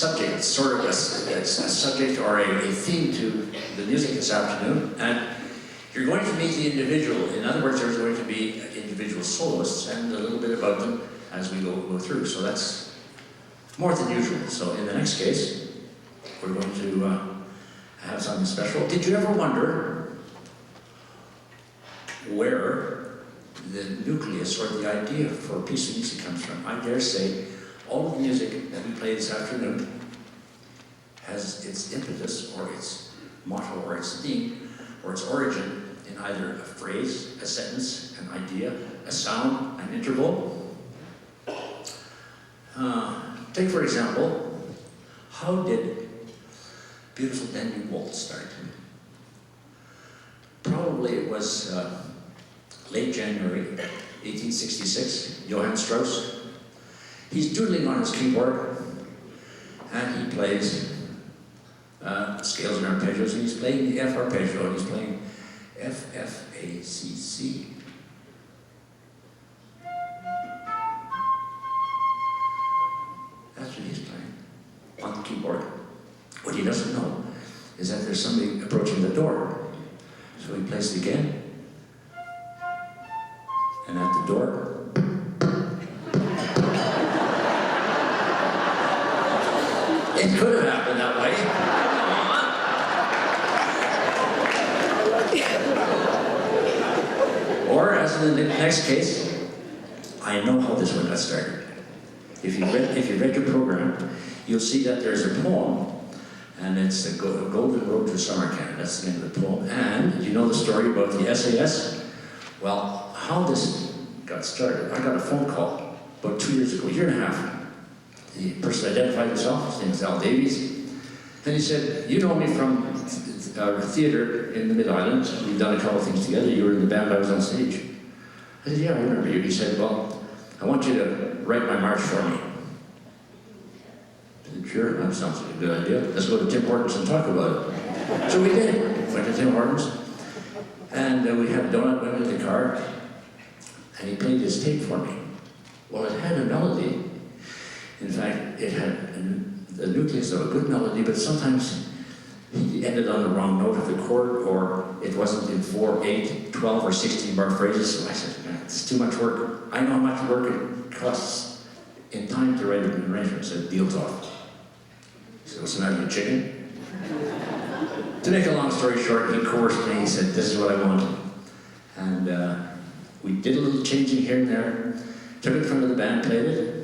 subject, sort of a subject or a theme to the music this afternoon, and you're going to meet the individual. In other words, there's going to be individual soloists and a little bit about them as we go through. So that's more than usual. So in the next case, we're going to have something special. Did you ever wonder where the nucleus or the idea for a piece of music comes from? I dare say all of the music that we play this afternoon has its impetus or its motto or its theme or its origin in either a phrase, a sentence, an idea, a sound, an interval. Take for example, how did Beautiful Danube Waltz start? Probably it was late January 1866, Johann Strauss. He's doodling on his keyboard and he plays scales and arpeggios, and he's playing the F arpeggio, and he's playing F, F, A, C, C. That's what he's playing on the keyboard. What he doesn't know is that there's somebody approaching the door. So he plays it again, and at the door, it could have happened that way. Or, as in the next case, I know how this one got started. If you read your program, you'll see that there's a poem, and it's the Golden Road to Summer Camp. That's the name of the poem. And you know the story about the SAS? Well, how this got started, I got a phone call about 2 years ago, a year and a half. The person identified himself, his name is Al Davies, and he said, "You know me from our theater in the Mid-Island. We've done a couple of things together. You were in the band, I was on stage." I said, "Yeah, I remember you." He said, "Well, I want you to write my march for me." I said, "Sure, that sounds like a good idea. Let's go to Tim Hortons and talk about it." So we did. Went to Tim Hortons, and we had a donut, went into the car, and he played this tape for me. Well, it had a melody. In fact, it had the nucleus of a good melody, but sometimes he ended on the wrong note of the chord, or it wasn't in 4, 8, 12, or 16 bar phrases. So I said, "Man, it's too much work. I know how much work it costs in time to write an arrangement." I said, "Deal's off." He said, "What's the matter with chicken?" To make a long story short, he coerced me. He said, "This is what I want." And we did a little changing here and there, took it in front of the band, played it,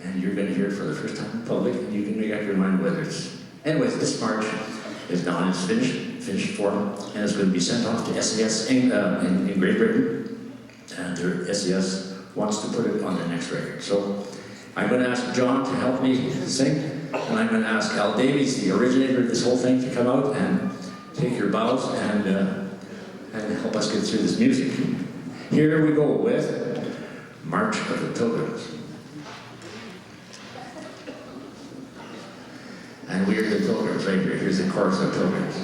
and you're going to hear it for the first time in public, and you can make up your mind whether it's... Anyways, this march is now in its finished form, and it's going to be sent off to SAS in Great Britain, and their SAS wants to put it on their next record. So I'm going to ask John to help me sing, and I'm going to ask Al Davies, the originator of this whole thing, to come out and take your bows and help us get through this music. Here we go with March of the Pilgrims. And we are the Pilgrims right here. Here's the chorus of Pilgrims.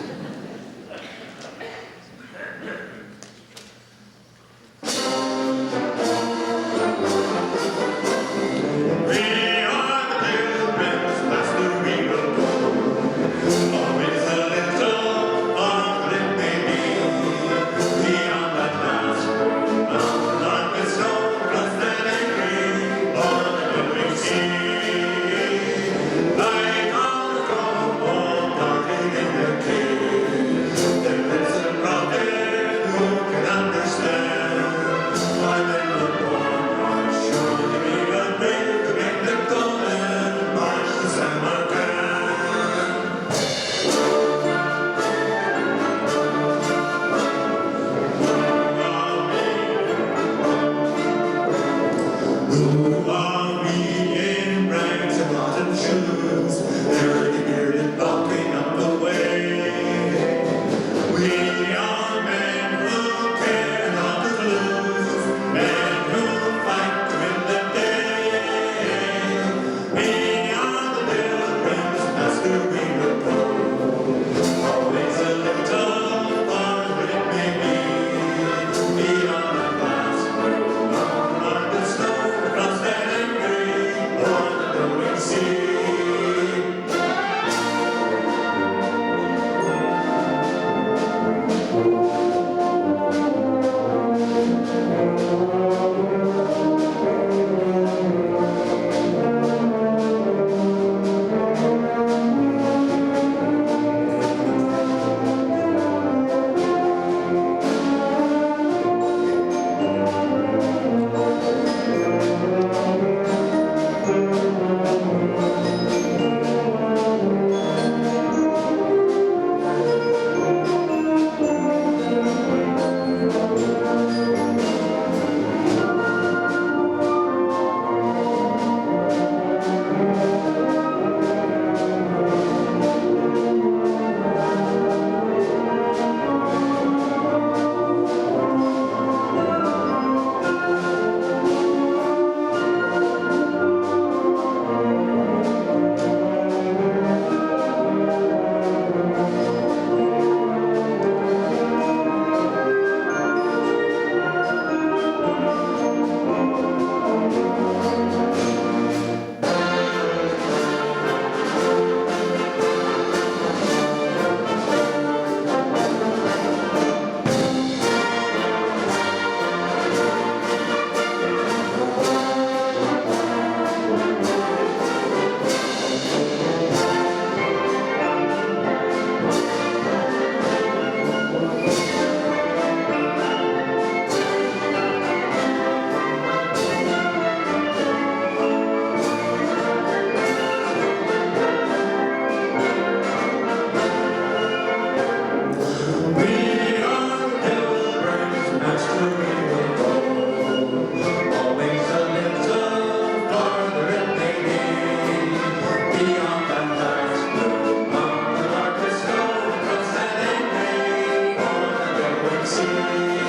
Like all the gold, dark in the cave. Sing